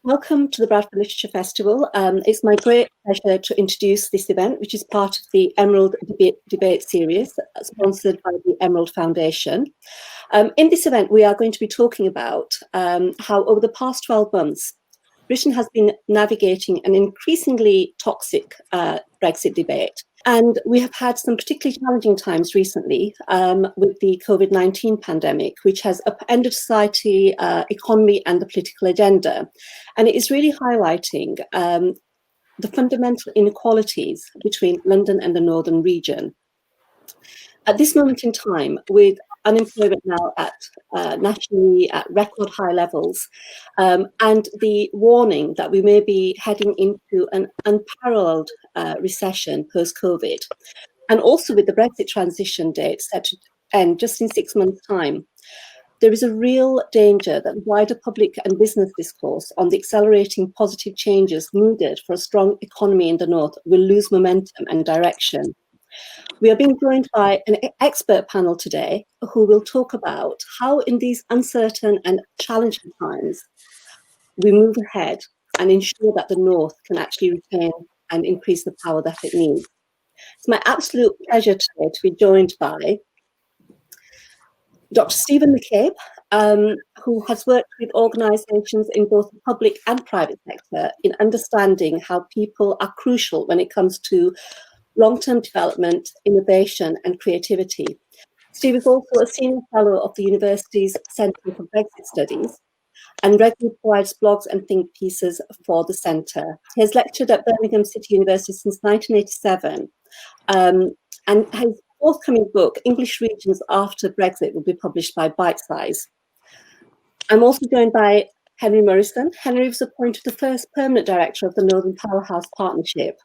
Welcome to the Bradford Literature Festival. It's my great pleasure to introduce this event, which is part of the Emerald Debate Series, sponsored by the Emerald Foundation. In this event, we are going to be talking about how over the past 12 months, Britain has been navigating an increasingly toxic Brexit debate. And we have had some particularly challenging times recently with the COVID-19 pandemic, which has upended society, economy, and the political agenda. And it is really highlighting the fundamental inequalities between London and the Northern region. At this moment in time, with unemployment now at nationally at record high levels, and the warning that we may be heading into an unparalleled recession post-COVID, and also with the Brexit transition date set to end just in 6 months' time, there is a real danger that wider public and business discourse on the accelerating positive changes needed for a strong economy in the North will lose momentum and direction. We are being joined by an expert panel today who will talk about how in these uncertain and challenging times we move ahead and ensure that the North can actually retain and increase the power that it needs. It's my absolute pleasure today to be joined by Dr. Stephen McCabe, who has worked with organisations in both the public and private sector in understanding how people are crucial when it comes to long-term development, innovation and creativity. Steve is also a senior fellow of the university's Centre for Brexit Studies and regularly provides blogs and think pieces for the centre. He has lectured at Birmingham City University since 1987, and his forthcoming book, English Regions After Brexit, will be published by Bite Size. I'm also joined by Henry Morrison. Henry was appointed the first permanent director of the Northern Powerhouse Partnership,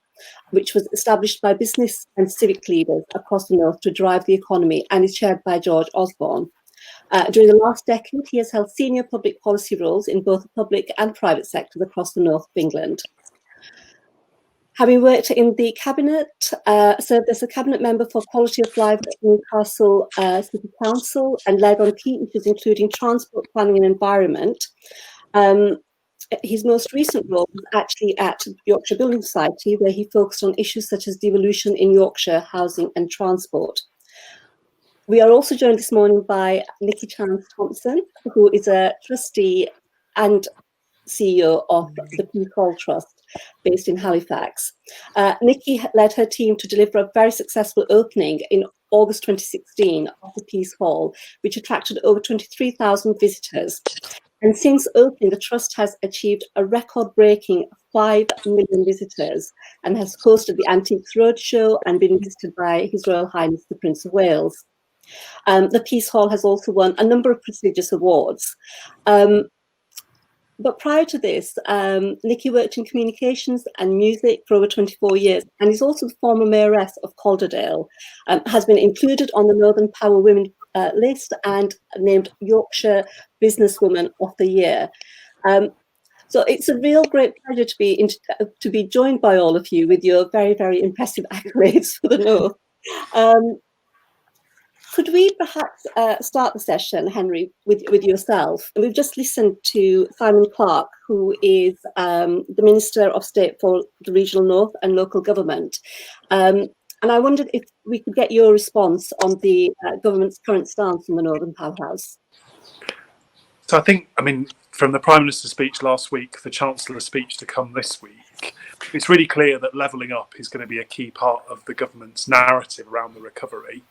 which was established by business and civic leaders across the North to drive the economy, and is chaired by George Osborne. During the last decade, he has held senior public policy roles in both the public and private sectors across the North of England. Having worked in the Cabinet, served as a Cabinet Member for Quality of Life at Newcastle City Council and led on key issues including transport planning and environment. His most recent role was actually at Yorkshire Building Society, where he focused on issues such as devolution in Yorkshire, housing and transport. We are also joined this morning by Nikki Chance-Thompson, who is a trustee and CEO of the Peace Hall Trust, based in Halifax. Nikki led her team to deliver a very successful opening in August 2016 of the Peace Hall, which attracted over 23,000 visitors. And since opening, the Trust has achieved a record-breaking 5 million visitors and has hosted the Antiques Roadshow and been visited by His Royal Highness the Prince of Wales. The Peace Hall has also won a number of prestigious awards. But prior to this, Nikki worked in communications and music for over 24 years and is also the former mayoress of Calderdale, has been included on the Northern Power Women list and named Yorkshire Businesswoman of the Year. So it's a real great pleasure to be joined by all of you with your very, very impressive accolades for the North. Could we perhaps start the session, Henry, with yourself? We've just listened to Simon Clarke, who is the Minister of State for the Regional North and Local Government. And I wondered if we could get your response on the government's current stance on the Northern Powerhouse. So I mean, from the Prime Minister's speech last week, the Chancellor's speech to come this week, it's really clear that levelling up is going to be a key part of the government's narrative around the recovery.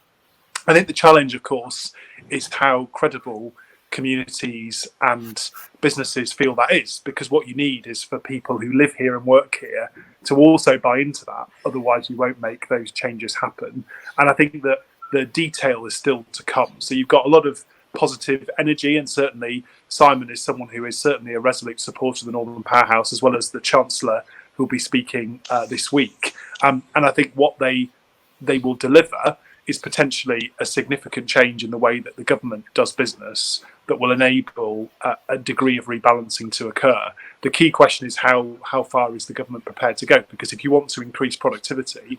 I think the challenge, of course, is how credible communities and businesses feel that is, because what you need is for people who live here and work here to also buy into that. Otherwise, you won't make those changes happen. And I think that the detail is still to come. So you've got a lot of positive energy, and certainly Simon is someone who is certainly a resolute supporter of the Northern Powerhouse, as well as the Chancellor, who will be speaking this week. And I think what they will deliver is potentially a significant change in the way that the government does business that will enable a degree of rebalancing to occur. The key question is how far is the government prepared to go? Because if you want to increase productivity,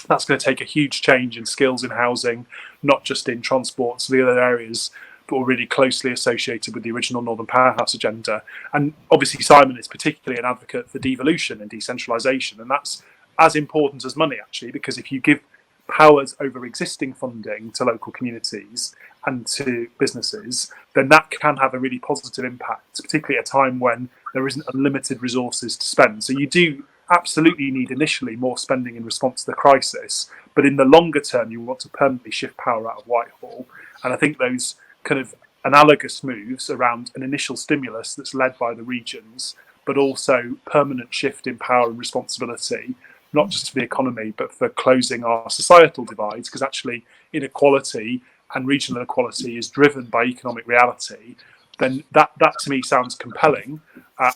that's going to take a huge change in skills in housing, not just in transport, so the other areas or really closely associated with the original Northern Powerhouse agenda. And obviously Simon is particularly an advocate for devolution and decentralisation, and that's as important as money, actually, because if you give powers over existing funding to local communities and to businesses, then that can have a really positive impact, particularly at a time when there isn't unlimited resources to spend. So you do absolutely need initially more spending in response to the crisis, but in the longer term, you want to permanently shift power out of Whitehall. And I think those kind of analogous moves around an initial stimulus that's led by the regions, but also permanent shift in power and responsibility, not just for the economy, but for closing our societal divides, because actually inequality and regional inequality is driven by economic reality, then that to me sounds compelling.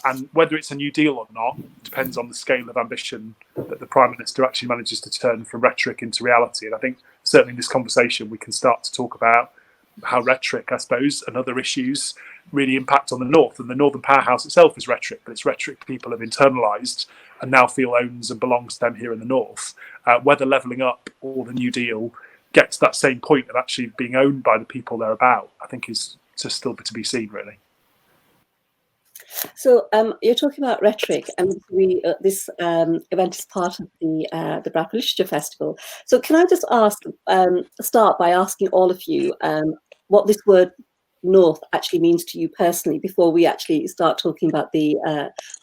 And whether it's a new deal or not depends on the scale of ambition that the Prime Minister actually manages to turn from rhetoric into reality. And I think certainly in this conversation we can start to talk about how rhetoric, I suppose, and other issues really impact on the North. And the Northern Powerhouse itself is rhetoric, but it's rhetoric people have internalised and now feel owns and belongs to them here in the North. Whether levelling up or the New Deal gets to that same point of actually being owned by the people they're about, I think is just still to be seen, really. So you're talking about rhetoric, and this event is part of the Bradford Literature Festival. So can I just start by asking all of you what this word North actually means to you personally before we actually start talking about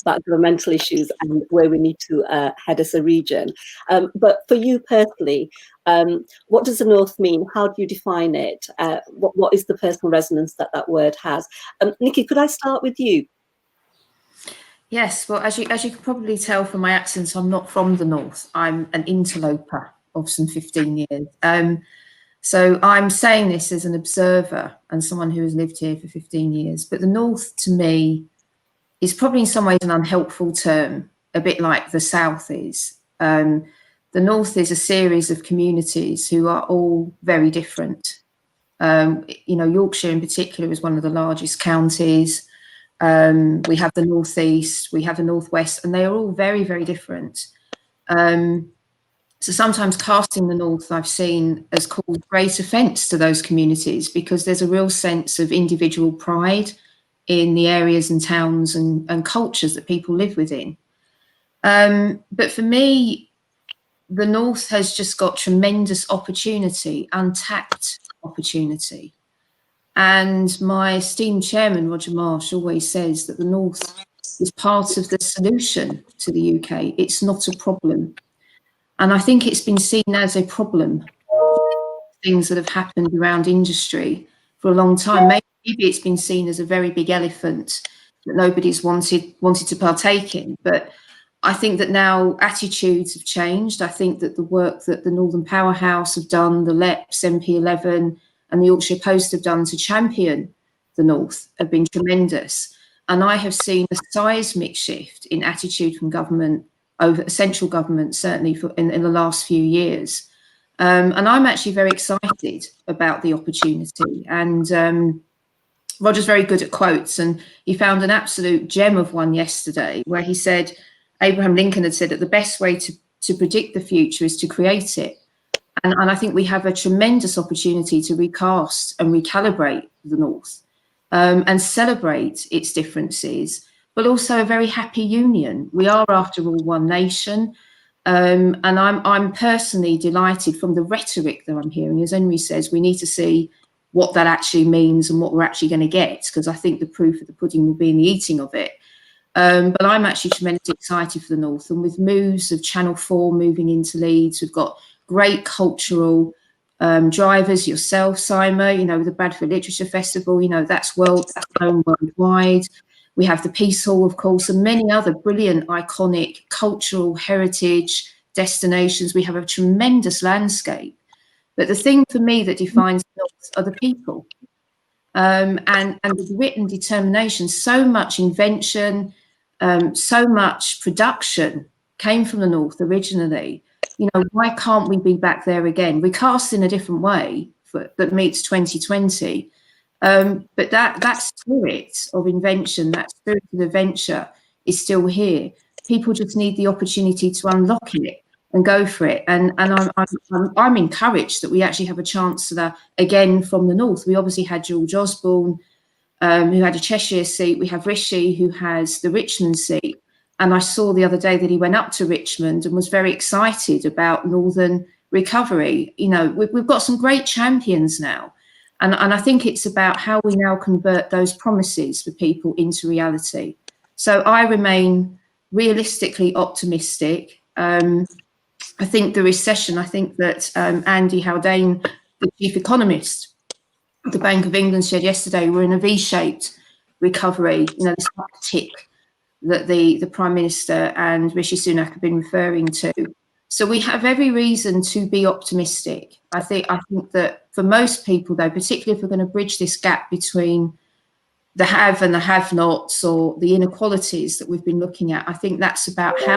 about governmental issues and where we need to head as a region. But for you personally, what does the North mean? How do you define it? What is the personal resonance that word has? Nikki, could I start with you? Yes, well, as you can probably tell from my accent, I'm not from the North. I'm an interloper of some 15 years. So I'm saying this as an observer and someone who has lived here for 15 years. But the North, to me, is probably in some ways an unhelpful term, a bit like the South is. The North is a series of communities who are all very different. Yorkshire in particular is one of the largest counties. We have the Northeast, we have the Northwest, and they are all very, very different. So sometimes casting the North I've seen as caused great offence to those communities because there's a real sense of individual pride in the areas and towns and cultures that people live within. But for me, the North has just got tremendous opportunity, untapped opportunity. And my esteemed chairman, Roger Marsh, always says that the North is part of the solution to the UK. It's not a problem. And I think it's been seen as a problem, things that have happened around industry for a long time. Maybe it's been seen as a very big elephant that nobody's wanted to partake in. But I think that now attitudes have changed. I think that the work that the Northern Powerhouse have done, the LEPs, MP11, and the Yorkshire Post have done to champion the North have been tremendous. And I have seen a seismic shift in attitude from government, over central government, certainly in the last few years. And I'm actually very excited about the opportunity. And Roger's very good at quotes, and he found an absolute gem of one yesterday where he said, Abraham Lincoln had said that the best way to predict the future is to create it. And I think we have a tremendous opportunity to recast and recalibrate the North and celebrate its differences, but also a very happy union. We are, after all, one nation. And I'm personally delighted from the rhetoric that I'm hearing. As Henry says, we need to see what that actually means and what we're actually going to get, because I think the proof of the pudding will be in the eating of it. But I'm actually tremendously excited for the North. And with moves of Channel 4 moving into Leeds, we've got great cultural drivers, yourself, Simon, the Bradford Literature Festival, that's known worldwide. We have the Peace Hall, of course, and many other brilliant, iconic cultural heritage destinations. We have a tremendous landscape. But the thing for me that defines the North are the people. And the grit and determination, so much invention, so much production came from the North originally. Why can't we be back there again? We're cast in a different way that meets 2020. But that spirit of invention, that spirit of adventure is still here. People just need the opportunity to unlock it and go for it. And I'm encouraged that we actually have a Chancellor again from the north. We obviously had George Osborne, who had a Cheshire seat. We have Rishi, who has the Richmond seat. And I saw the other day that he went up to Richmond and was very excited about Northern recovery. You know, we've got some great champions now. And I think it's about how we now convert those promises for people into reality. So I remain realistically optimistic. I think the recession, I think that Andy Haldane, the chief economist of the Bank of England, said yesterday, we're in a V-shaped recovery, you know, this uptick that the Prime Minister and Rishi Sunak have been referring to. So we have every reason to be optimistic. I think that for most people, though, particularly if we're going to bridge this gap between the have and the have-nots, or the inequalities that we've been looking at, I think that's about how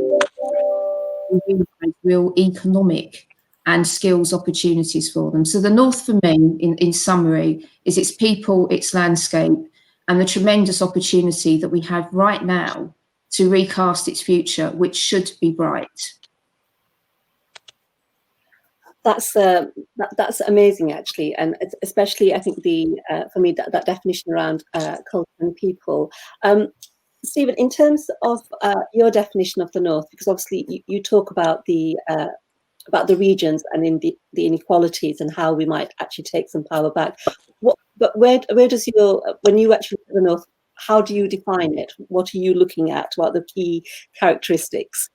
we realise real economic and skills opportunities for them. So the North, for me, in summary, is its people, its landscape, and the tremendous opportunity that we have right now to recast its future, which should be bright. That's amazing, actually, and especially I think for me that definition around culture and people. Stephen, in terms of your definition of the North, because obviously you talk about the regions and in the inequalities and how we might actually take some power back. But where does when you actually look at the North, how do you define it? What are you looking at? What are the key characteristics?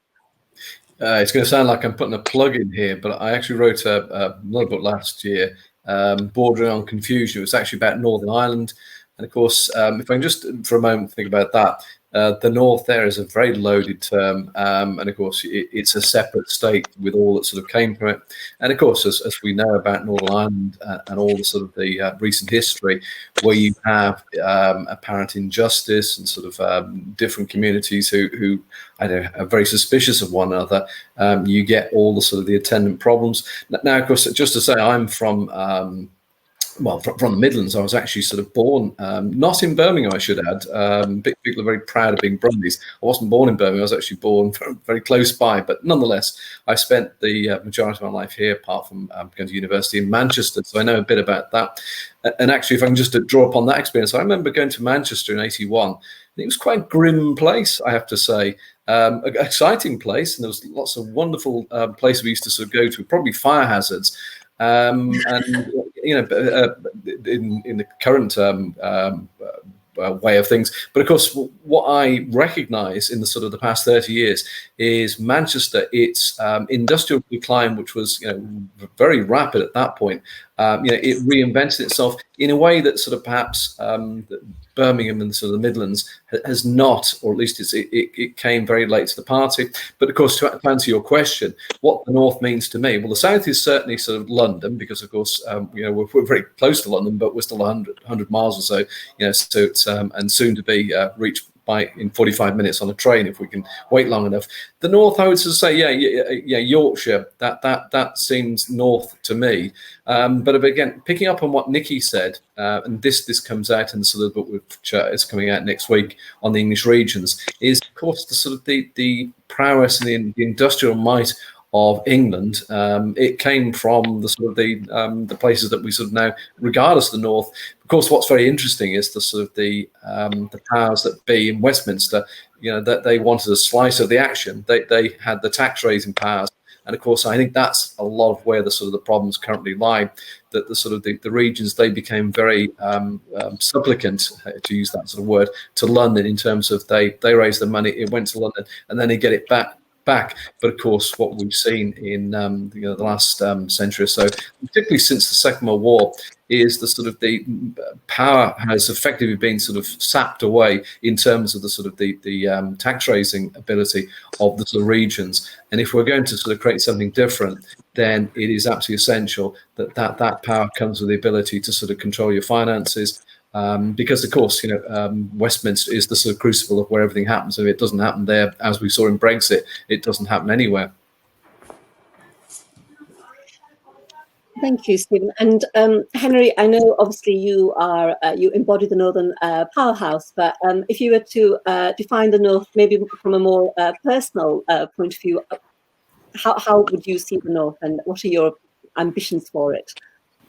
It's going to sound like I'm putting a plug in here, but I actually wrote another book last year, Bordering on Confusion. It was actually about Northern Ireland. And of course, if I can just for a moment think about that, the North there is a very loaded term. And of course, it's a separate state with all that sort of came from it. And of course, as we know about Northern Ireland and all the sort of the recent history, where you have apparent injustice and sort of different communities who I know are very suspicious of one another, you get all the sort of the attendant problems. Now, of course, just to say, I'm from the Midlands. I was actually sort of born, not in Birmingham, I should add. People are very proud of being Brumbies. I wasn't born in Birmingham. I was actually born very close by. But nonetheless, I spent the majority of my life here, apart from going to university in Manchester. So I know a bit about that. And actually, if I can just draw upon that experience, I remember going to Manchester in '81. It was quite a grim place, I have to say. An exciting place. And there was lots of wonderful places we used to sort of go to, probably fire hazards. And you know, in the current way of things, but of course, what I recognise in the sort of the past 30 years is Manchester. Its industrial decline, which was very rapid at that point, it reinvented itself in a way that sort of perhaps Birmingham and sort of the Midlands has not, or at least it came very late to the party. But of course, to answer your question, what the North means to me, well, the South is certainly sort of London, because of course, we're very close to London, but we're still 100 miles or so, so it's and soon to be reached in 45 minutes on a train if we can wait long enough. The North, I would say, Yorkshire. That seems North to me. But again, picking up on what Nikki said, and this comes out in the sort of book which is coming out next week on the English regions, is of course the sort of the prowess and the industrial might of England. It came from the sort of the places that we sort of now regard as the North. Of course, what's very interesting is the sort of the powers that be in Westminster. That they wanted a slice of the action. They had the tax raising powers, and of course, I think that's a lot of where the sort of the problems currently lie. That the sort of the regions, they became very supplicant, to use that sort of word, to London in terms of they raised the money, it went to London, and then they get it back. But of course, what we've seen in the last century or so, particularly since the Second World War, is the sort of the power has effectively been sort of sapped away in terms of the sort of the tax raising ability of the sort of regions. And if we're going to sort of create something different, then it is absolutely essential that power comes with the ability to sort of control your finances. Because of course, Westminster is the sort of crucible of where everything happens. If it doesn't happen there, as we saw in Brexit, it doesn't happen anywhere. Thank you, Stephen. And Henry, I know obviously you embody the Northern Powerhouse, but if you were to define the North maybe from a more personal point of view, how would you see the North, and what are your ambitions for it?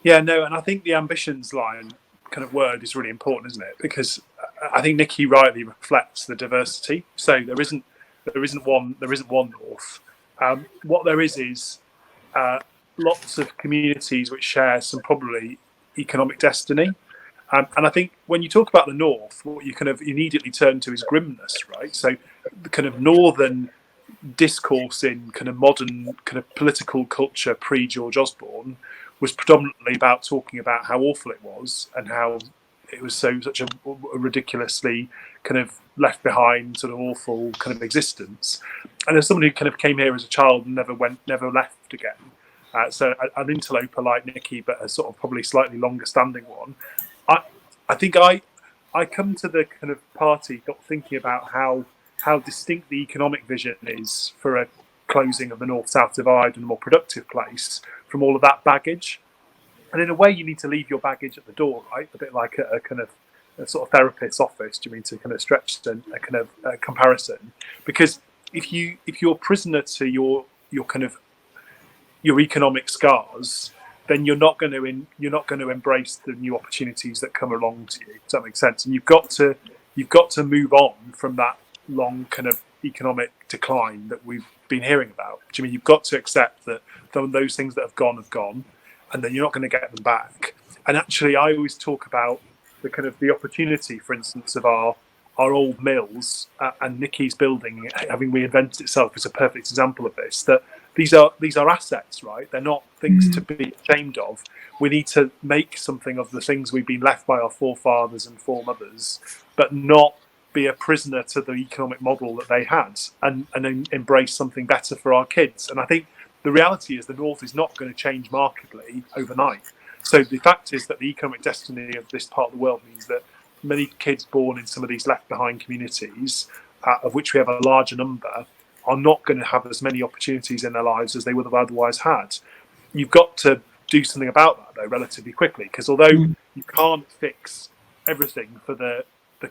Yeah, no, and I think the ambitions line kind of word is really important, isn't it? Because I think Nikki rightly reflects the diversity. So there isn't one North. What there is lots of communities which share some probably economic destiny. And I think when you talk about the North, what you kind of immediately turn to is grimness, right? So the kind of northern discourse in kind of modern kind of political culture pre-George Osborne was predominantly about talking about how awful it was and how it was such a ridiculously kind of left behind sort of awful kind of existence. And as someone who kind of came here as a child and never left again, so an interloper like Nikki, but a sort of probably slightly longer standing one, I think I come to the kind of party not thinking about how distinct the economic vision is for a closing of the North-South divide and a more productive place from all of that baggage. And in a way, you need to leave your baggage at the door, right? A bit like a kind of a sort of therapist's office. Do you mean to kind of stretch a kind of comparison? Because if you're prisoner to your kind of your economic scars, then you're not going to embrace the new opportunities that come along to you. Does that make sense? And you've got to move on from that long kind of economic decline that we've been hearing about. Do you mean you've got to accept that those things that have gone, and then you're not going to get them back? And actually, I always talk about the kind of the opportunity, for instance, of our old mills and Nikki's building having reinvented itself is a perfect example of this. That these are assets, right? They're not things to be ashamed of. We need to make something of the things we've been left by our forefathers and foremothers, but not be a prisoner to the economic model that they had, and embrace something better for our kids. And I think the reality is the North is not going to change markedly overnight. So the fact is that the economic destiny of this part of the world means that many kids born in some of these left behind communities, of which we have a larger number, are not going to have as many opportunities in their lives as they would have otherwise had. You've got to do something about that, though, relatively quickly, because although you can't fix everything for the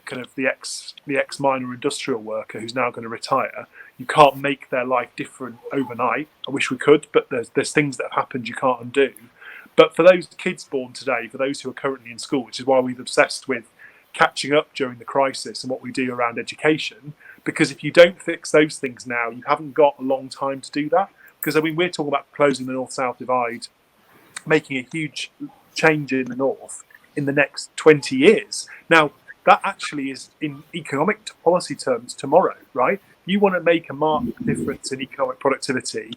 kind of the ex minor industrial worker who's now going to retire, you can't make their life different overnight. I wish we could, but there's things that have happened you can't undo. But for those kids born today, for those who are currently in school, which is why we've obsessed with catching up during the crisis and what we do around education, because if you don't fix those things now, you haven't got a long time to do that. Because I mean, we're talking about closing the North-South divide, making a huge change in the North in the next 20 years. Now, that actually is in economic policy terms tomorrow, right? You want to make a marked difference in economic productivity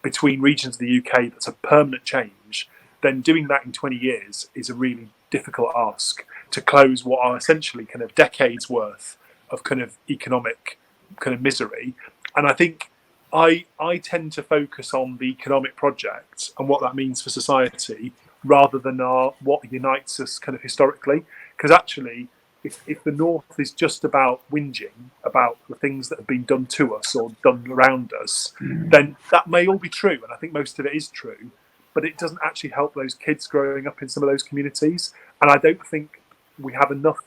between regions of the UK that's a permanent change, then doing that in 20 years is a really difficult ask to close what are essentially kind of decades worth of kind of economic kind of misery. And I think I tend to focus on the economic project and what that means for society rather than what unites us kind of historically. Because actually, if the North is just about whinging about the things that have been done to us or done around us, then that may all be true. And I think most of it is true, but it doesn't actually help those kids growing up in some of those communities. And I don't think we have enough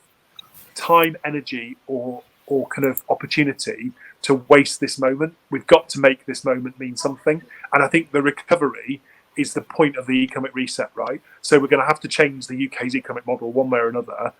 time, energy, or kind of opportunity to waste this moment. We've got to make this moment mean something. And I think the recovery is the point of the economic reset, right? So we're going to have to change the UK's economic model one way or another.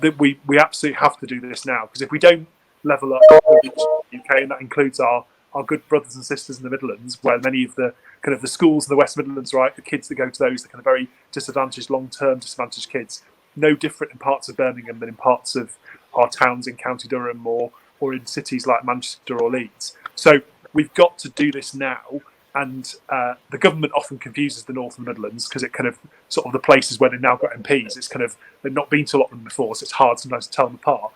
That we absolutely have to do this now, because if we don't level up the UK, and that includes our good brothers and sisters in the Midlands, where many of the kind of the schools in the West Midlands, right, the kids that go to those, the kind of very disadvantaged, long-term disadvantaged kids, no different in parts of Birmingham than in parts of our towns in County Durham or in cities like Manchester or Leeds. So we've got to do this now. And the government often confuses the North and Midlands because it kind of sort of the places where they've now got MPs, it's kind of, they've not been to a lot of them before, so it's hard sometimes to tell them apart.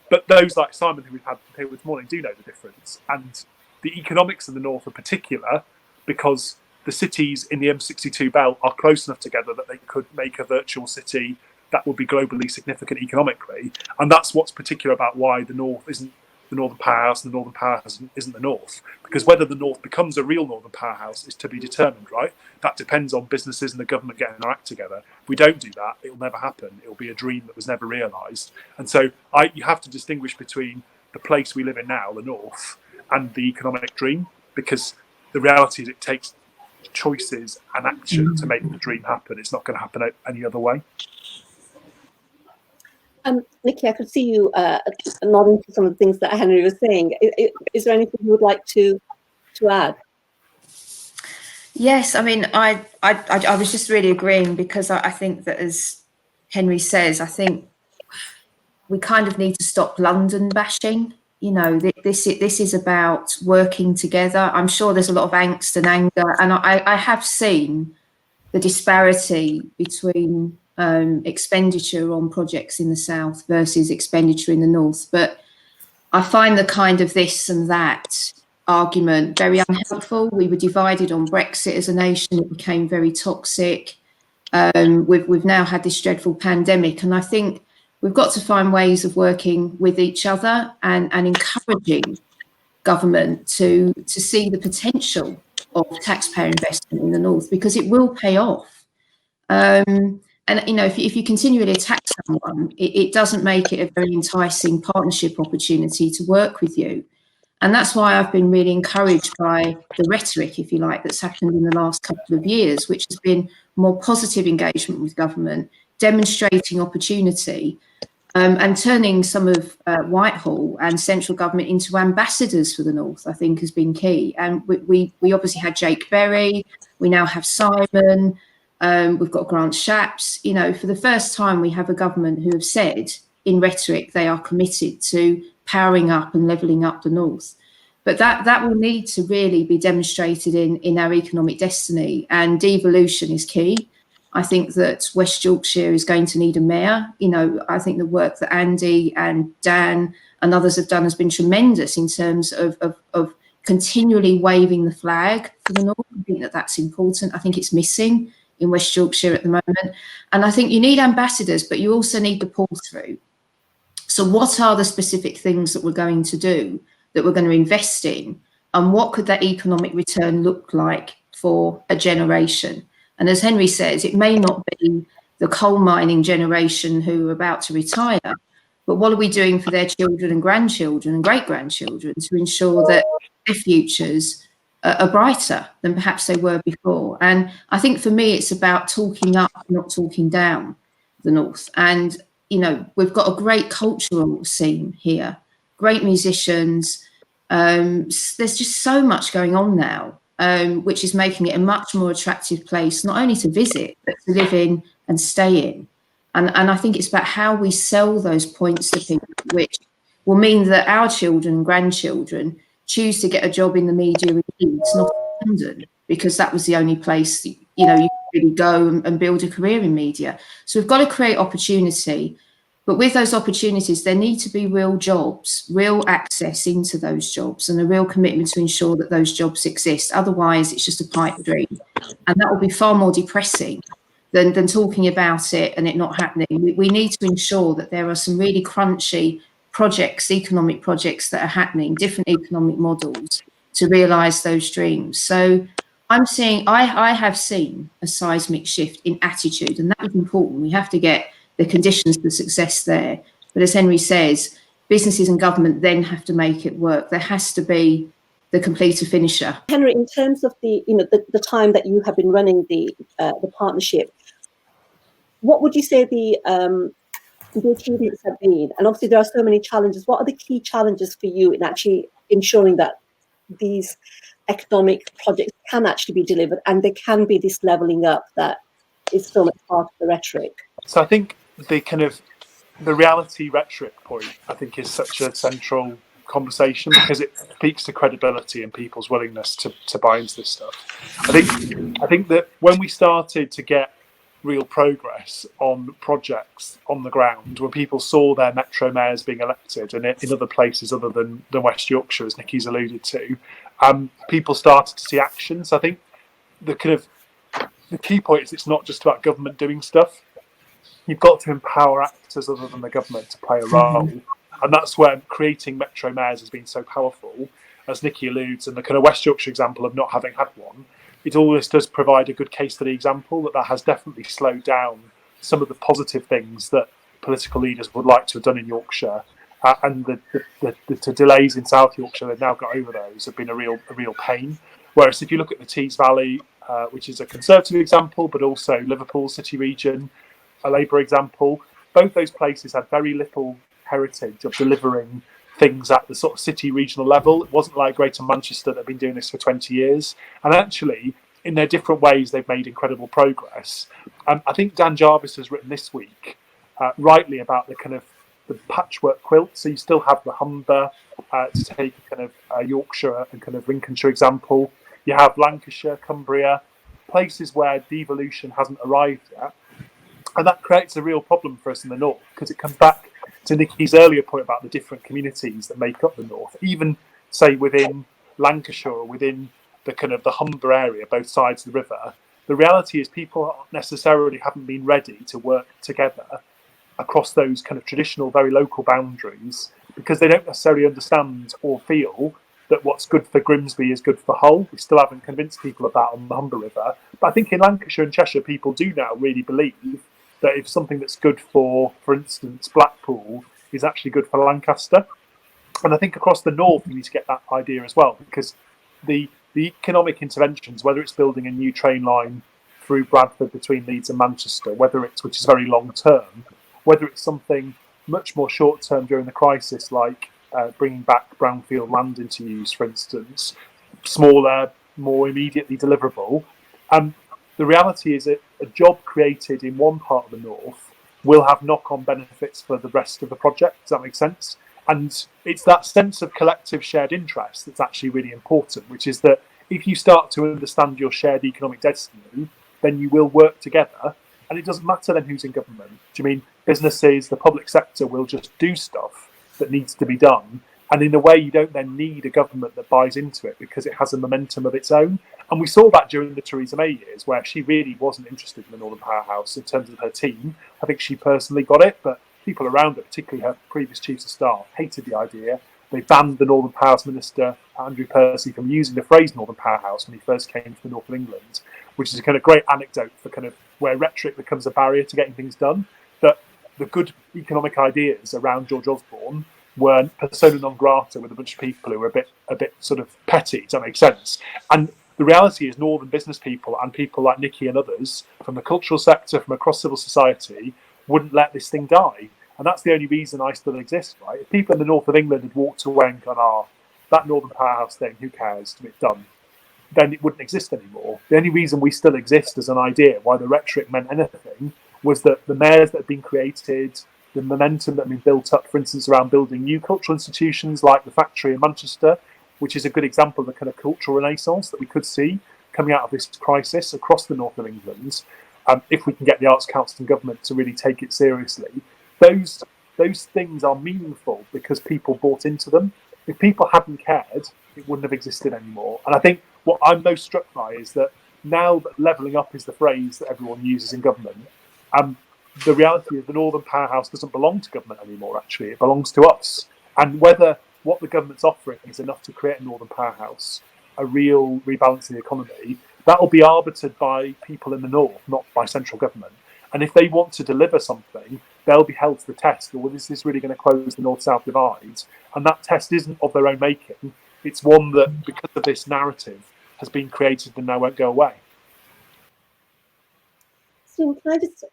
But those like Simon, who we've had here this morning, do know the difference. And the economics of the North are particular because the cities in the M62 belt are close enough together that they could make a virtual city that would be globally significant economically. And that's what's particular about why the North isn't the Northern Powerhouse, and the Northern Powerhouse isn't the North. Because whether the North becomes a real Northern Powerhouse is to be determined, right? That depends on businesses and the government getting their act together. If we don't do that, it'll never happen. It'll be a dream that was never realised. And so you have to distinguish between the place we live in now, the North, and the economic dream, because the reality is it takes choices and action to make the dream happen. It's not going to happen any other way. Nikki, I could see you nodding to some of the things that Henry was saying. Is there anything you would like to add? Yes, I mean, I was just really agreeing, because I think that, as Henry says, I think we kind of need to stop London bashing. You know, this is about working together. I'm sure there's a lot of angst and anger, and I have seen the disparity between expenditure on projects in the south versus expenditure in the north. But I find the kind of this and that argument very unhelpful. We were divided on Brexit as a nation. It became very toxic. We've now had this dreadful pandemic, and I think we've got to find ways of working with each other and encouraging government to see the potential of taxpayer investment in the north, because it will pay off. And you know, if you continually attack someone, it doesn't make it a very enticing partnership opportunity to work with you. And that's why I've been really encouraged by the rhetoric, if you like, that's happened in the last couple of years, which has been more positive engagement with government, demonstrating opportunity, and turning some of Whitehall and central government into ambassadors for the north, I think, has been key. And we obviously had Jake Berry, we now have Simon, we've got Grant Shapps. You know, for the first time, we have a government who have said in rhetoric they are committed to powering up and levelling up the north. But that will need to really be demonstrated in our economic destiny, and devolution is key. I think that West Yorkshire is going to need a mayor. You know, I think the work that Andy and Dan and others have done has been tremendous in terms of continually waving the flag for the north. I think that that's important. I think it's missing in West Yorkshire at the moment. And I think you need ambassadors, but you also need the pull through. So what are the specific things that we're going to do, that we're going to invest in, and what could that economic return look like for a generation? And as Henry says, it may not be the coal mining generation who are about to retire, but what are we doing for their children and grandchildren and great-grandchildren to ensure that their futures are brighter than perhaps they were before? And I think for me, it's about talking up, not talking down the north. And, you know, we've got a great cultural scene here, great musicians. There's just so much going on now, which is making it a much more attractive place, not only to visit, but to live in and stay in. And I think it's about how we sell those points to people, which will mean that our children and grandchildren choose to get a job in the media in Leeds, not in London, because that was the only place, you know, you could really go and build a career in media. So we've got to create opportunity. But with those opportunities, there need to be real jobs, real access into those jobs, and a real commitment to ensure that those jobs exist. Otherwise, it's just a pipe dream. And that will be far more depressing than talking about it and it not happening. We need to ensure that there are some really crunchy projects, economic projects that are happening, different economic models to realise those dreams. So I have seen a seismic shift in attitude, and that is important. We have to get the conditions for success there. But as Henry says, businesses and government then have to make it work. There has to be the completer finisher. Henry, in terms of the time that you have been running the partnership, what would you say the achievements have been? And obviously there are so many challenges. What are the key challenges for you in actually ensuring that these economic projects can actually be delivered and there can be this levelling up that is so much part of the rhetoric? So I think the reality rhetoric point, I think, is such a central conversation, because it speaks to credibility and people's willingness to buy into this stuff. I think that when we started to get real progress on projects on the ground, when people saw their metro mayors being elected, and in other places other than West Yorkshire, as Nikki's alluded to, people started to see action. So I think the key point is it's not just about government doing stuff. You've got to empower actors other than the government to play a role. And that's where creating metro mayors has been so powerful, as Nikki alludes, and the kind of West Yorkshire example of not having had one. It always does provide a good case study example that has definitely slowed down some of the positive things that political leaders would like to have done in Yorkshire. And the delays in South Yorkshire, they've now got over those, have been a real pain. Whereas if you look at the Tees Valley, which is a Conservative example, but also Liverpool City region, a Labour example, both those places had very little heritage of delivering things at the sort of city regional level. It wasn't like Greater Manchester that had been doing this for 20 years. And actually, in their different ways, they've made incredible progress. I think Dan Jarvis has written this week, rightly, about the kind of the patchwork quilt. So you still have the Humber, to take a kind of Yorkshire and kind of Lincolnshire example. You have Lancashire, Cumbria, places where devolution hasn't arrived yet. And that creates a real problem for us in the north, because it comes back to Nikki's earlier point about the different communities that make up the north. Even, say, within Lancashire or within the kind of the Humber area, both sides of the river, the reality is people necessarily haven't been ready to work together across those kind of traditional, very local boundaries, because they don't necessarily understand or feel that what's good for Grimsby is good for Hull. We still haven't convinced people of that on the Humber River. But I think in Lancashire and Cheshire, people do now really believe that if something that's good for instance, Blackpool is actually good for Lancaster. And I think across the north, we need to get that idea as well, because the economic interventions, whether it's building a new train line through Bradford between Leeds and Manchester, whether it's, which is very long term, whether it's something much more short term during the crisis, like bringing back brownfield land into use, for instance, smaller, more immediately deliverable. The reality is that a job created in one part of the north will have knock-on benefits for the rest of the project. Does that make sense? And it's that sense of collective shared interest that's actually really important, which is that if you start to understand your shared economic destiny, then you will work together. And it doesn't matter then who's in government. Do you mean businesses, the public sector will just do stuff that needs to be done? And in a way, you don't then need a government that buys into it, because it has a momentum of its own. And we saw that during the Theresa May years, where she really wasn't interested in the Northern Powerhouse in terms of her team. I think she personally got it, but people around her, particularly her previous chiefs of staff, hated the idea. They banned the Northern Powerhouse minister, Andrew Percy, from using the phrase Northern Powerhouse when he first came to the north of England, which is a kind of great anecdote for kind of where rhetoric becomes a barrier to getting things done. That the good economic ideas around George Osborne were persona non grata with a bunch of people who were a bit sort of petty. Does that make sense? And the reality is northern business people and people like Nikki and others from the cultural sector, from across civil society, wouldn't let this thing die. And that's the only reason I still exist, right? If people in the north of England had walked away and gone, that Northern Powerhouse thing, who cares, it's done, then it wouldn't exist anymore. The only reason we still exist as an idea, why the rhetoric meant anything, was that the mayors that had been created, the momentum that had been built up, for instance, around building new cultural institutions like the factory in Manchester, which is a good example of the kind of cultural renaissance that we could see coming out of this crisis across the north of England, if we can get the Arts Council and government to really take it seriously. Those things are meaningful because people bought into them. If people hadn't cared, it wouldn't have existed anymore. And I think what I'm most struck by is that now that levelling up is the phrase that everyone uses in government, the reality is the Northern Powerhouse doesn't belong to government anymore, actually. It belongs to us. And whether what the government's offering is enough to create a Northern Powerhouse, a real rebalancing the economy, that will be arbitered by people in the north, not by central government. And if they want to deliver something, they'll be held to the test. Well, is this really going to close the north-south divide? And that test isn't of their own making. It's one that, because of this narrative, has been created and now won't go away. Stephen, can I just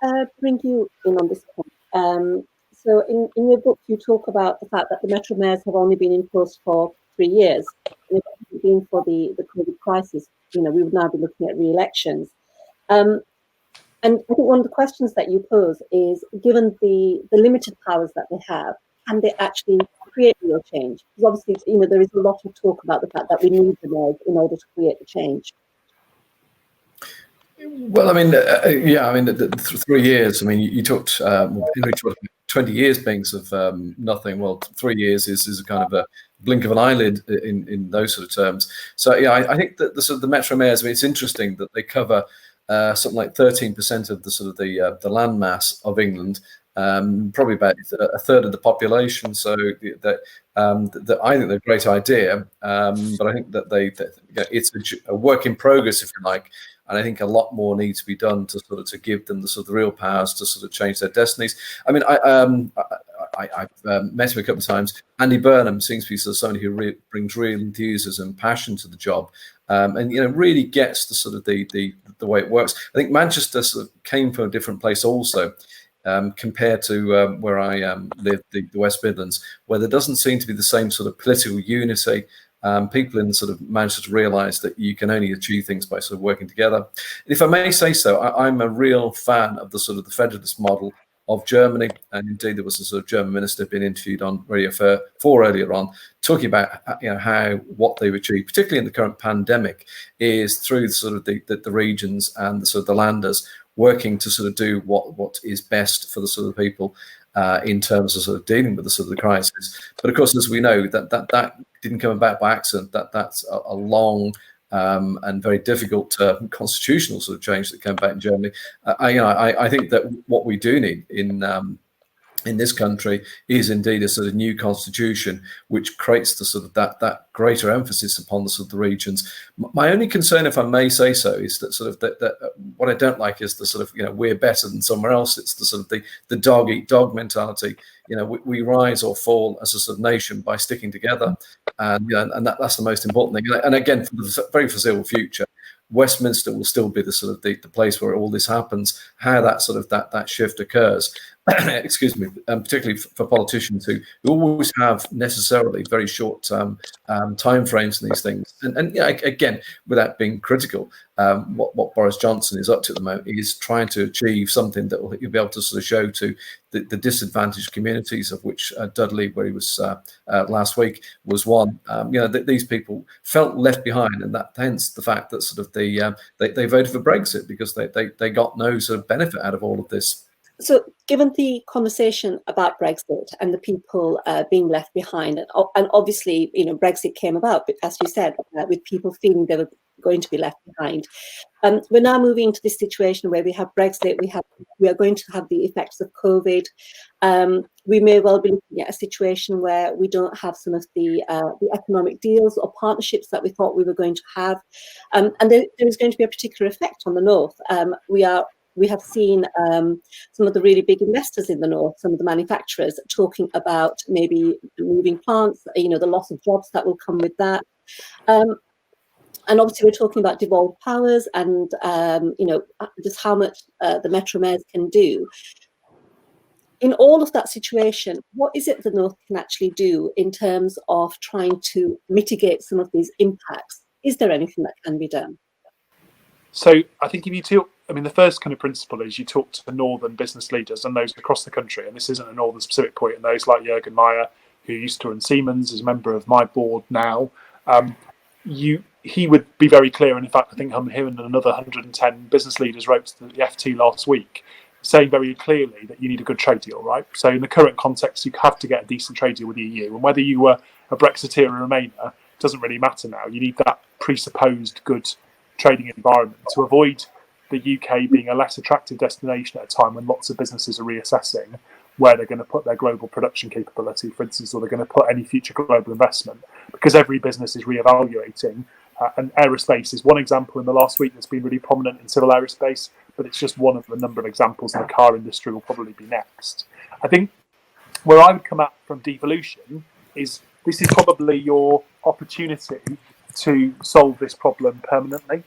bring you in on this point? So in your book, you talk about the fact that the Metro mayors have only been in post for 3 years. And if it hadn't been for the COVID crisis, we would now be looking at re-elections. And I think one of the questions that you pose is, given the limited powers that they have, can they actually create real change? Because obviously, there is a lot of talk about the fact that we need the mayors in order to create the change. Well, the 3 years. You talked, Henry talked about 20 years being sort of nothing. Well, 3 years is a kind of a blink of an eyelid in those sort of terms. So yeah, I think that the Metro mayors. It's interesting that they cover something like 13% of the sort of the land mass of England, probably about a third of the population. So that I think they're a great idea, but I think that it's a work in progress, if you like. And I think a lot more needs to be done to give them the real powers to change their destinies. I've met him a couple of times. Andy Burnham seems to be sort of somebody who brings real enthusiasm and passion to the job, and really gets the sort of the way it works. I think Manchester sort of came from a different place also. Compared to where I live, the West Midlands, where there doesn't seem to be the same sort of political unity. People in sort of Manchester to realise that you can only achieve things by sort of working together. And if I may say so, I'm a real fan of the sort of the federalist model of Germany, and indeed there was a sort of German minister being interviewed on Radio 4 earlier on, talking about how what they've achieved, particularly in the current pandemic, is through sort of the regions and the sort of the landers working to sort of do what is best for the sort of people in terms of sort of dealing with the sort of the crisis. But of course, as we know, that didn't come about by accident. That's a long and very difficult constitutional sort of change that came about in Germany. I think that what we do need in this country is indeed a sort of new constitution which creates the sort of that greater emphasis upon the sort of the regions. My only concern, if I may say so, is that sort of that what I don't like is the sort of we're better than somewhere else. It's the sort of the dog eat dog mentality. We rise or fall as a sort of nation by sticking together, and that's the most important thing. And again, for the very foreseeable future, Westminster will still be the sort of the place where all this happens. How that sort of that shift occurs, excuse me, particularly for politicians who always have necessarily very short time frames in these things. And again, without being critical, what Boris Johnson is up to at the moment is trying to achieve something that he'll be able to sort of show to the disadvantaged communities, of which Dudley, where he was last week, was one. That these people felt left behind, and that hence the fact that sort of they voted for Brexit because they got no sort of benefit out of all of this. So, given the conversation about Brexit and the people being left behind, and obviously, Brexit came about, as you said, with people feeling they were going to be left behind. We're now moving to this situation where we have Brexit, we are going to have the effects of COVID. We may well be looking at a situation where we don't have some of the economic deals or partnerships that we thought we were going to have, and there is going to be a particular effect on the North. We have seen some of the really big investors in the North, some of the manufacturers, talking about maybe moving plants, the loss of jobs that will come with that. And obviously, we're talking about devolved powers and, just how much the Metro Mayors can do. In all of that situation, what is it the North can actually do in terms of trying to mitigate some of these impacts? Is there anything that can be done? So I think if you talk, the first kind of principle is you talk to the Northern business leaders and those across the country, and this isn't a Northern specific point, and those like Jürgen Meyer, who used to run Siemens, is a member of my board now. He would be very clear, and in fact, I think him and another 110 business leaders wrote to the FT last week, saying very clearly that you need a good trade deal, right? So in the current context, you have to get a decent trade deal with the EU, and whether you were a Brexiteer or a Remainer doesn't really matter now. You need that presupposed good trading environment to avoid the UK being a less attractive destination at a time when lots of businesses are reassessing where they're going to put their global production capability, for instance, or they're going to put any future global investment, because every business is reevaluating. And aerospace is one example in the last week that's been really prominent in civil aerospace, but it's just one of a number of examples, and the car industry will probably be next. I think where I would come at from devolution is this is probably your opportunity to solve this problem permanently.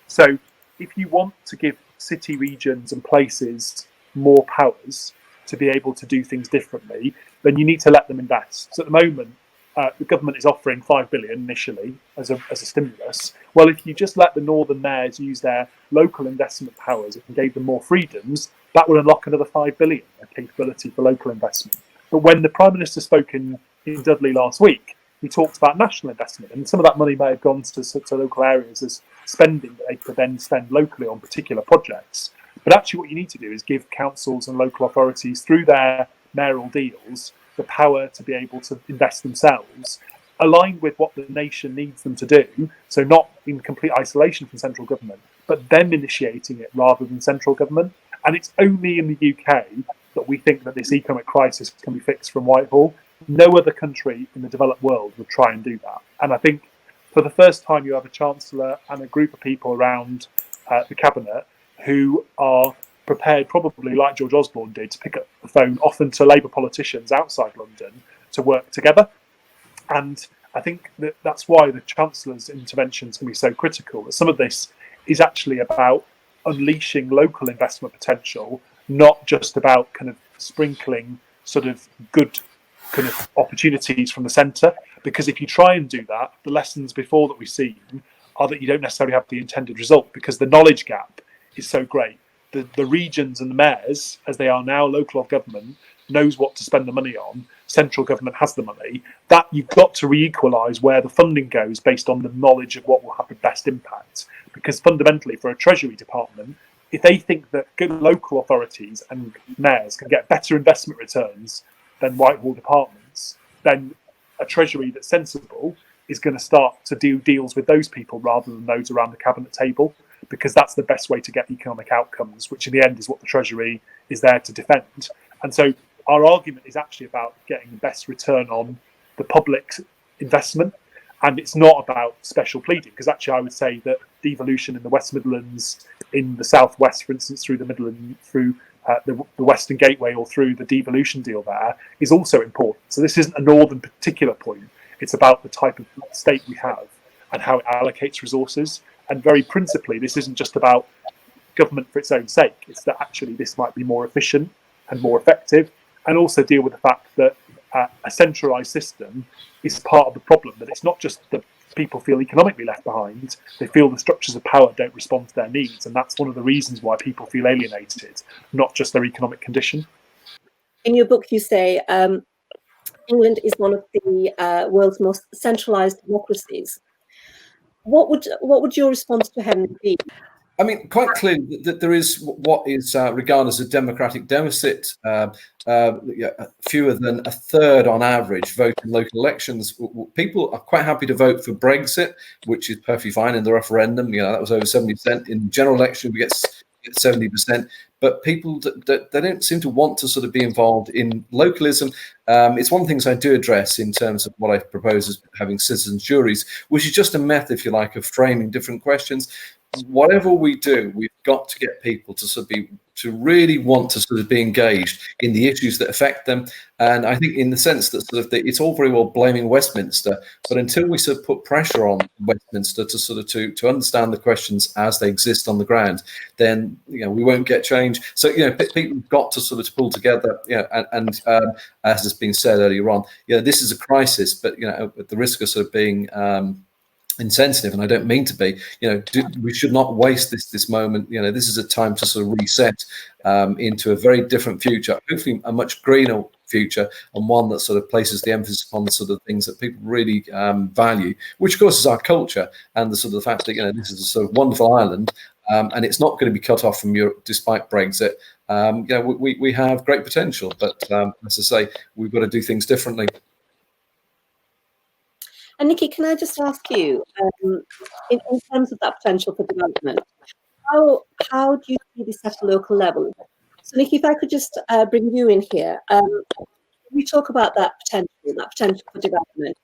So if you want to give city regions and places more powers to be able to do things differently, then you need to let them invest. So at the moment, the government is offering $5 billion initially as a stimulus. Well, if you just let the Northern mayors use their local investment powers and gave them more freedoms, that would unlock another $5 billion, a capability for local investment. But when the Prime Minister spoke in Dudley last week, he talked about national investment, and some of that money may have gone to local areas as spending that they could then spend locally on particular projects. But actually what you need to do is give councils and local authorities, through their mayoral deals, the power to be able to invest themselves, aligned with what the nation needs them to do, so not in complete isolation from central government, but them initiating it rather than central government. And it's only in the UK that we think that this economic crisis can be fixed from Whitehall. No other country in the developed world would try and do that. And I think for the first time you have a Chancellor and a group of people around the Cabinet who are prepared, probably like George Osborne did, to pick up the phone, often to Labour politicians outside London, to work together. And I think that that's why the Chancellor's interventions can be so critical. That some of this is actually about unleashing local investment potential, not just about kind of sprinkling sort of good kind of opportunities from the centre. Because if you try and do that, the lessons before that we've seen are that you don't necessarily have the intended result, because the knowledge gap is so great. The regions and the mayors, as they are now, local government, knows what to spend the money on. Central government has the money. That you've got to re-equalise where the funding goes based on the knowledge of what will have the best impact. Because fundamentally, for a Treasury department, if they think that good local authorities and mayors can get better investment returns than Whitehall departments, then a Treasury that's sensible is going to start to do deals with those people rather than those around the cabinet table, because that's the best way to get economic outcomes, which in the end is what the Treasury is there to defend. And so our argument is actually about getting the best return on the public investment, and it's not about special pleading, because actually I would say that devolution in the West Midlands, in the Southwest, for instance, through the Midland, through the Western Gateway, or through the devolution deal there, is also important. So this isn't a northern particular point. It's about the type of state we have and how it allocates resources. And very principally, this isn't just about government for its own sake. It's that actually this might be more efficient and more effective, and also deal with the fact that a centralised system is part of the problem, that it's not just that people feel economically left behind, they feel the structures of power don't respond to their needs, and that's one of the reasons why people feel alienated, not just their economic condition. In your book, you say England is one of the world's most centralised democracies. What would your response to him be? I mean, quite clearly that there is what is regarded as a democratic deficit. Fewer than a third on average vote in local elections. People are quite happy to vote for Brexit, which is perfectly fine in the referendum. You know, that was over 70%. In the general election, we get 70%. But people, they don't seem to want to sort of be involved in localism. It's one of the things I do address in terms of what I propose as having citizens' juries, which is just a method, if you like, of framing different questions. Whatever we do, we've got to get people to sort of really want to sort of be engaged in the issues that affect them. And I think in the sense that sort of it's all very well blaming Westminster, but until we sort of put pressure on Westminster to sort of to understand the questions as they exist on the ground, then we won't get change. So people have got to sort of pull together. And as has been said earlier on, this is a crisis, but at the risk of sort of being insensitive, and I don't mean to be, we should not waste this moment. This is a time to sort of reset into a very different future, hopefully a much greener future, and one that sort of places the emphasis upon the sort of things that people really value, which of course is our culture and the sort of the fact that this is a sort of wonderful island, and it's not going to be cut off from Europe despite Brexit. We have great potential, but as I say, we've got to do things differently. And Nikki, can I just ask you, in terms of that potential for development, how do you see this at a local level? So Nikki, if I could just bring you in here, we talk about that potential for development.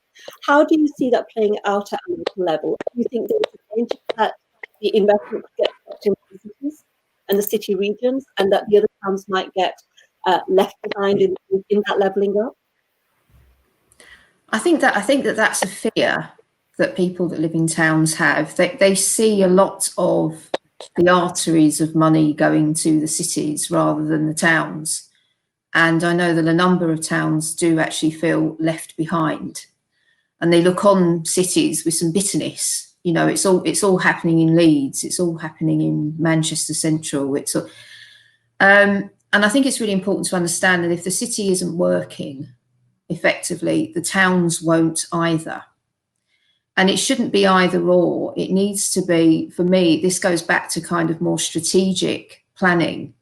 How do you see that playing out at a local level? Do you think there's a danger that the investment could get kept in the cities and the city regions, and that the other towns might get left behind in that levelling up? I think that that's a fear that people that live in towns have. They see a lot of the arteries of money going to the cities rather than the towns. And I know that a number of towns do actually feel left behind, and they look on cities with some bitterness. It's all happening in Leeds. It's all happening in Manchester Central. And I think it's really important to understand that if the city isn't working effectively, the towns won't either. And it shouldn't be either or. It needs to be, for me, this goes back to kind of more strategic planning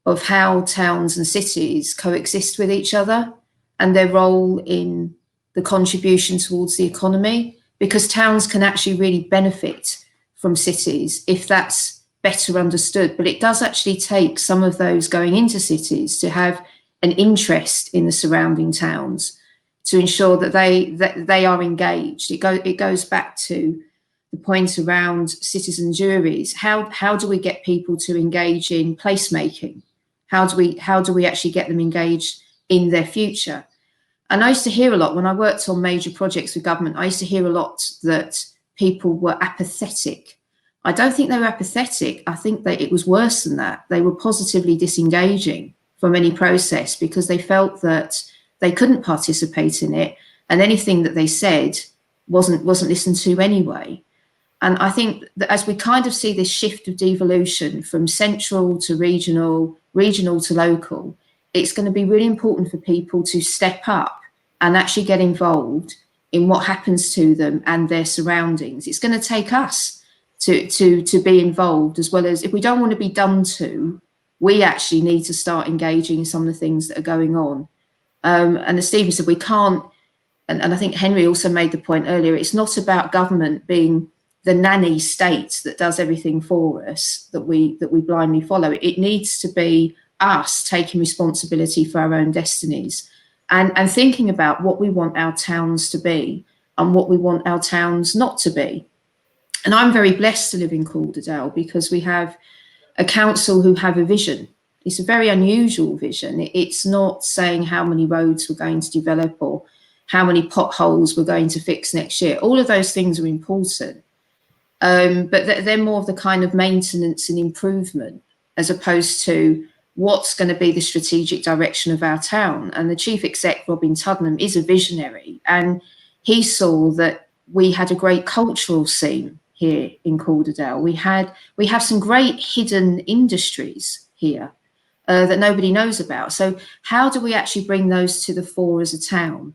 of how towns and cities coexist with each other and their role in the contribution towards the economy, because towns can actually really benefit from cities if that's better understood. But it does actually take some of those going into cities to have an interest in the surrounding towns to ensure that they are engaged. It goes back to the point around citizen juries, how do we get people to engage in placemaking? How do we actually get them engaged in their future? And I used to hear a lot when I worked on major projects with government, I used to hear a lot that people were apathetic. I don't think they were apathetic. I think that it was worse than that. They were positively disengaging from any process because they felt that they couldn't participate in it, and anything that they said wasn't listened to anyway. And I think that as we kind of see this shift of devolution from central to regional, regional to local, it's going to be really important for people to step up and actually get involved in what happens to them and their surroundings. It's going to take us to be involved, as well as, if we don't want to be done to, we actually need to start engaging in some of the things that are going on. And as Stephen said, we can't, and I think Henry also made the point earlier, it's not about government being the nanny state that does everything for us, that we blindly follow. It needs to be us taking responsibility for our own destinies and thinking about what we want our towns to be and what we want our towns not to be. And I'm very blessed to live in Calderdale because we have a council who have a vision. It's a very unusual vision. It's not saying how many roads we're going to develop or how many potholes we're going to fix next year. All of those things are important, but they're more of the kind of maintenance and improvement as opposed to what's going to be the strategic direction of our town. And the Chief Exec, Robin Tuddenham, is a visionary, and he saw that we had a great cultural scene here in Calderdale. We have some great hidden industries here that nobody knows about. So how do we actually bring those to the fore as a town?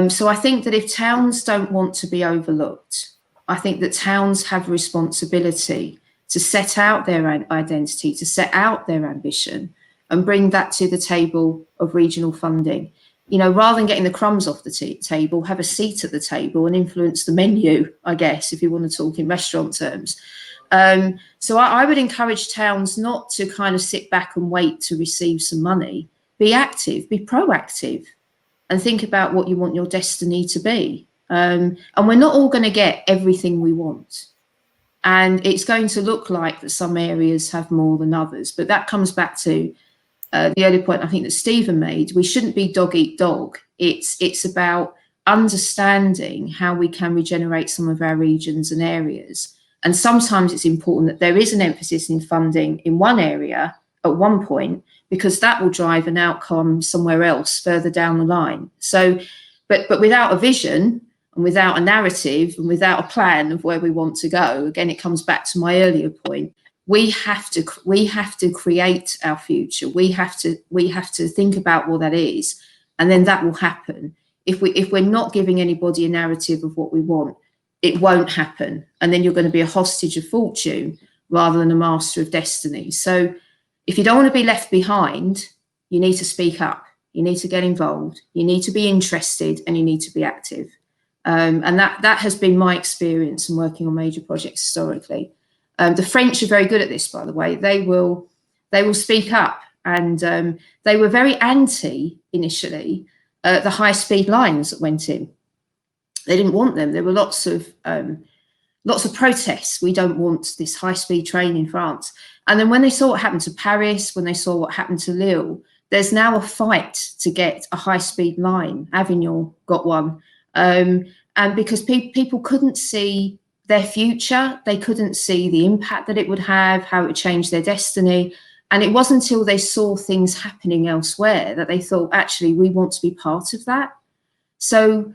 So I think that if towns don't want to be overlooked, I think that towns have a responsibility to set out their identity, to set out their ambition and bring that to the table of regional funding. You know, rather than getting the crumbs off the table, have a seat at the table and influence the menu, I guess, if you want to talk in restaurant terms. So I would encourage towns not to kind of sit back and wait to receive some money. Be active, be proactive, and think about what you want your destiny to be. And we're not all going to get everything we want. And it's going to look like that some areas have more than others. But that comes back to the earlier point I think that Stephen made. We shouldn't be dog eat dog. It's about understanding how we can regenerate some of our regions and areas. And sometimes it's important that there is an emphasis in funding in one area at one point, because that will drive an outcome somewhere else further down the line. So, but without a vision and without a narrative and without a plan of where we want to go, again, it comes back to my earlier point. We have to create our future. We have to think about what that is, and then that will happen. If we're not giving anybody a narrative of what we want, it won't happen, and then you're going to be a hostage of fortune rather than a master of destiny. So if you don't want to be left behind, you need to speak up, you need to get involved, you need to be interested, and you need to be active. And that has been my experience in working on major projects historically. The French are very good at this, by the way. They will speak up, and they were very anti initially the high-speed lines that went in. They didn't want them. There were lots of protests. We don't want this high-speed train in France. And then when they saw what happened to Paris, when they saw what happened to Lille, there's now a fight to get a high-speed line. Avignon got one. And because people couldn't see their future, they couldn't see the impact that it would have, how it would change their destiny. And it wasn't until they saw things happening elsewhere that they thought, actually, we want to be part of that. So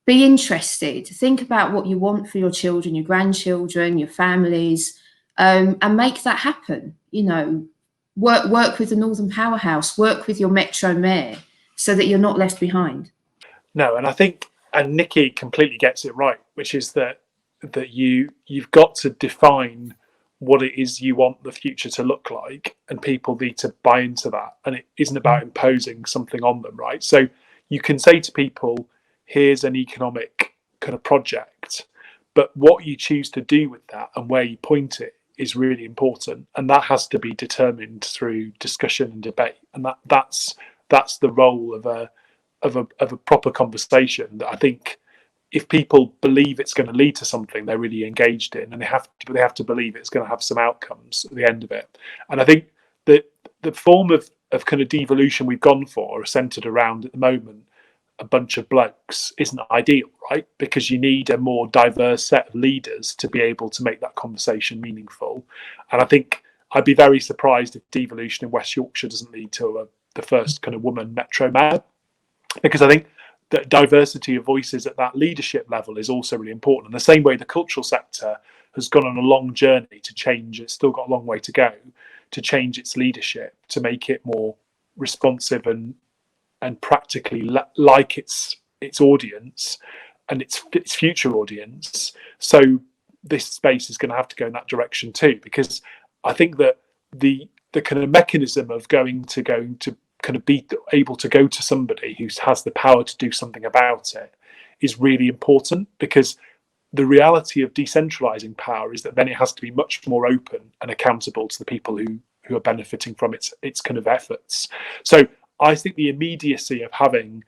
be interested, think about what you want for your children, your grandchildren, your families, and make that happen. You know, work with the Northern Powerhouse, work with your Metro Mayor so that you're not left behind. No, and I think, and Nikki completely gets it right, which is that you've got to define what it is you want the future to look like, and people need to buy into that. And it isn't about imposing something on them, right? So you can say to people, here's an economic kind of project, but what you choose to do with that and where you point it is really important, and that has to be determined through discussion and debate. And that's the role of a proper conversation that I think if people believe it's going to lead to something they're really engaged in, and they have to believe it's going to have some outcomes at the end of it. And I think that the form of kind of devolution we've gone for are centered around, at the moment, a bunch of blokes isn't ideal, right? Because you need a more diverse set of leaders to be able to make that conversation meaningful. And I think I'd be very surprised if devolution in West Yorkshire doesn't lead to the first kind of woman Metro Mayor, because I think that diversity of voices at that leadership level is also really important. In the same way the cultural sector has gone on a long journey to change, it's still got a long way to go to change its leadership, to make it more responsive and practically like its audience and its future audience. So this space is going to have to go in that direction too, because I think that the kind of mechanism of going to kind of be able to go to somebody who has the power to do something about it is really important, because the reality of decentralizing power is that then it has to be much more open and accountable to the people who are benefiting from its kind of efforts. So I think the immediacy of having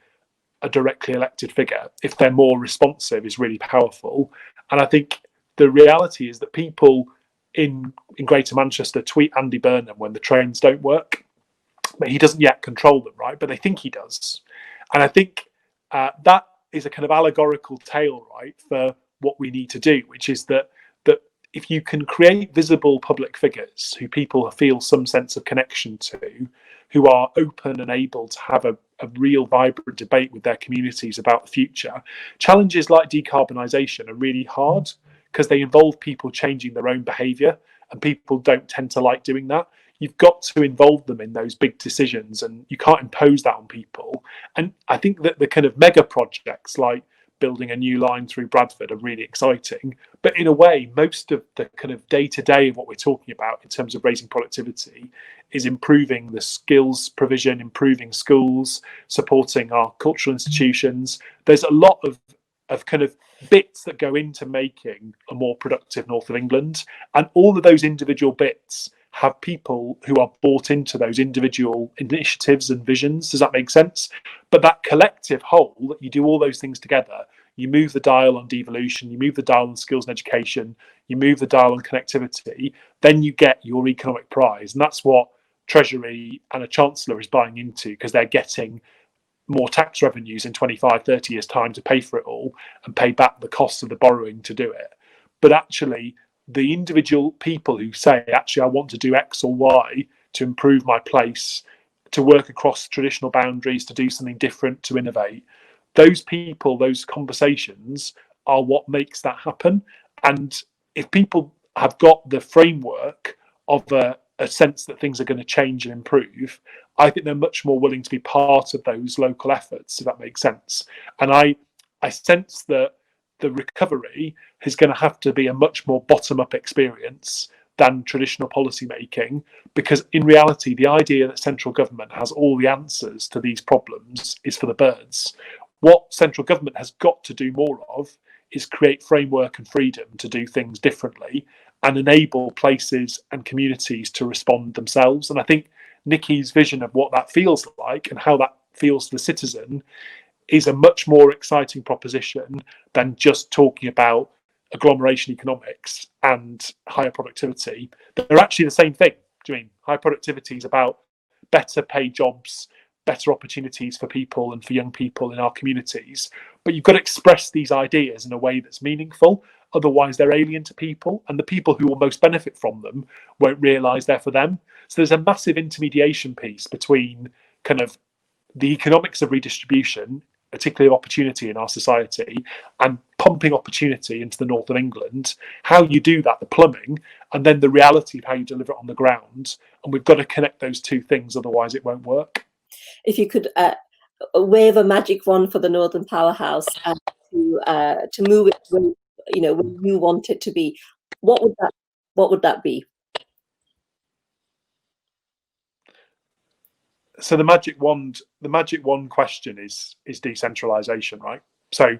a directly elected figure, if they're more responsive, is really powerful. And I think the reality is that people in Greater Manchester tweet Andy Burnham when the trains don't work, but he doesn't yet control them, right? But they think he does. And I think that is a kind of allegorical tale, right, for what we need to do, which is that if you can create visible public figures who people feel some sense of connection to, who are open and able to have a real vibrant debate with their communities about the future, challenges like decarbonisation are really hard because they involve people changing their own behaviour, and people don't tend to like doing that. You've got to involve them in those big decisions, and you can't impose that on people. And I think that the kind of mega projects like building a new line through Bradford are really exciting. But in a way, most of the kind of day-to-day of what we're talking about in terms of raising productivity is improving the skills provision, improving schools, supporting our cultural institutions. There's a lot of kind of bits that go into making a more productive north of England. And all of those individual bits have people who are bought into those individual initiatives and visions. Does that make sense? But that collective whole, that you do all those things together, you move the dial on devolution, you move the dial on skills and education, you move the dial on connectivity, then you get your economic prize. And that's what Treasury and a Chancellor is buying into, because they're getting more tax revenues in 25, 30 years' time to pay for it all and pay back the costs of the borrowing to do it. But actually, the individual people who say, actually, I want to do X or Y to improve my place, to work across traditional boundaries, to do something different, to innovate, those people, those conversations are what makes that happen. And if people have got the framework of a sense that things are going to change and improve, I think they're much more willing to be part of those local efforts, if that makes sense. And I sense that the recovery is going to have to be a much more bottom-up experience than traditional policy making, because in reality, the idea that central government has all the answers to these problems is for the birds. What central government has got to do more of is create framework and freedom to do things differently and enable places and communities to respond themselves. And I think Nikki's vision of what that feels like and how that feels to the citizen is a much more exciting proposition than just talking about agglomeration economics and higher productivity. They're actually the same thing. Do you mean high productivity is about better paid jobs, better opportunities for people and for young people in our communities? But you've got to express these ideas in a way that's meaningful. Otherwise, they're alien to people, and the people who will most benefit from them won't realise they're for them. So there's a massive intermediation piece between kind of the economics of redistribution, particularly of opportunity in our society, and pumping opportunity into the north of England, how you do that, the plumbing, and then the reality of how you deliver it on the ground. And we've got to connect those two things, otherwise it won't work. If you could wave a magic wand for the Northern Powerhouse to move it when you want it to be, what would that be? So the magic wand question is decentralization, right? So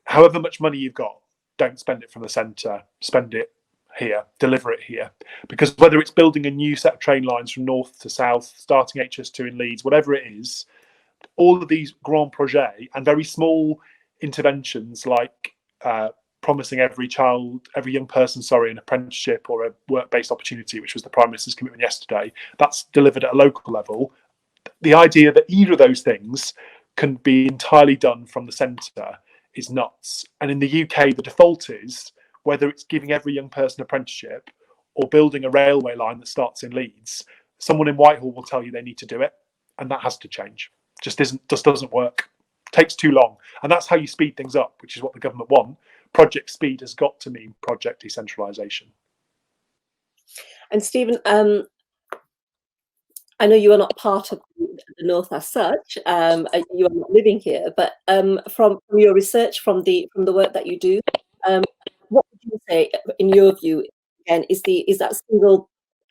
however much money you've got, don't spend it from the centre, spend it here, deliver it here. Because whether it's building a new set of train lines from north to south, starting HS2 in Leeds, whatever it is, all of these grand projets and very small interventions like promising every young person, an apprenticeship or a work-based opportunity, which was the Prime Minister's commitment yesterday, that's delivered at a local level. The idea that either of those things can be entirely done from the centre is nuts. And in the UK, the default is, whether it's giving every young person an apprenticeship or building a railway line that starts in Leeds, someone in Whitehall will tell you they need to do it, and that has to change. Just doesn't work. Takes too long, and that's how you speed things up, which is what the government want. Project speed has got to mean project decentralisation. And Stephen, I know you are not part of the North as such. You are not living here, but from your research, from the work that you do, what would you say, in your view, again, is that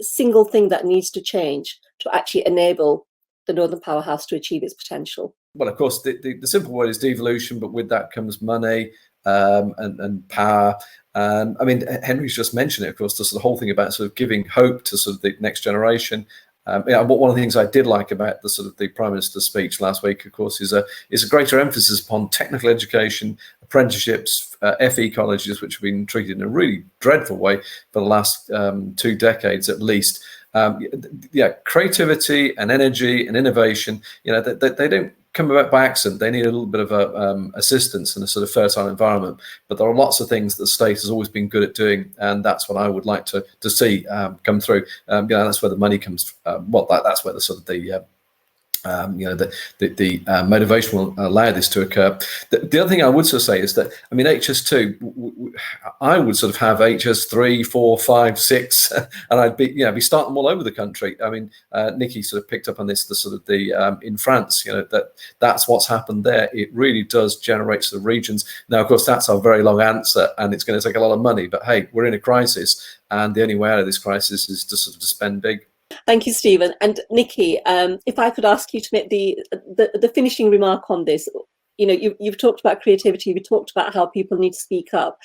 single thing that needs to change to actually enable the Northern Powerhouse to achieve its potential? Well, of course, the simple word is devolution, but with that comes money and power. I mean, Henry's just mentioned it, of course, the whole thing about sort of giving hope to sort of the next generation. One of the things I did like about the Prime Minister's speech last week, of course, is a greater emphasis upon technical education, apprenticeships, FE colleges, which have been treated in a really dreadful way for the last 2 decades at least. Creativity and energy and innovation, they don't come about by accident. They need a little bit of assistance in a sort of fertile environment. But there are lots of things that the state has always been good at doing, and that's what I would like to see come through. That's where the money comes. That's where the sort of the motivation will allow this to occur. The other thing I would sort of say is that, I mean, HS2, I would sort of have HS3, 4, 5, 6, and I'd be starting them all over the country. I mean, Nikki sort of picked up on this, in France, that's what's happened there. It really does generate sort of regions. Now, of course, that's our very long answer, and it's going to take a lot of money, but hey, we're in a crisis, and the only way out of this crisis is to spend big. Thank you, Stephen. And Nikki, if I could ask you to make the finishing remark on this. You've talked about creativity, you've talked about how people need to speak up.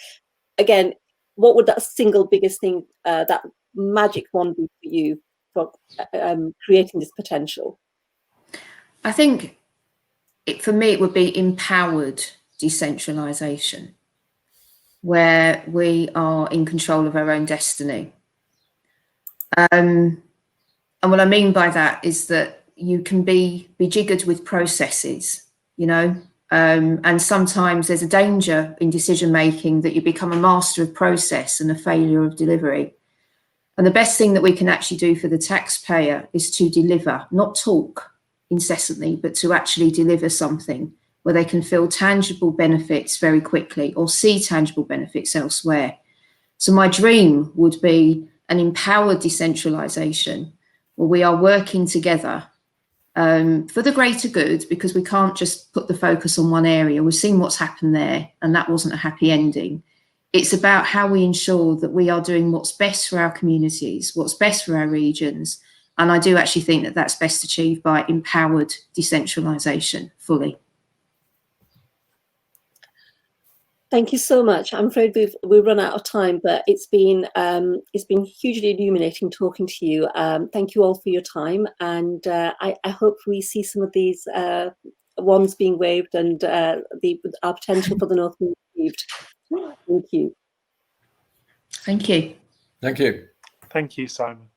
Again, what would that single biggest thing, that magic one, be for you for creating this potential? I think for me it would be empowered decentralisation, where we are in control of our own destiny. And what I mean by that is that you can be jiggered with processes, and sometimes there's a danger in decision making that you become a master of process and a failure of delivery. And the best thing that we can actually do for the taxpayer is to deliver, not talk incessantly, but to actually deliver something where they can feel tangible benefits very quickly or see tangible benefits elsewhere. So my dream would be an empowered decentralisation, where we are working together for the greater good, because we can't just put the focus on one area. We've seen what's happened there, and that wasn't a happy ending. It's about how we ensure that we are doing what's best for our communities, what's best for our regions. And I do actually think that that's best achieved by empowered decentralisation fully. Thank you so much. I'm afraid we've run out of time, but it's been hugely illuminating talking to you. Thank you all for your time, and I hope we see some of these wands being waved and our potential for the North being achieved. Thank you. Thank you. Thank you. Thank you, Simon.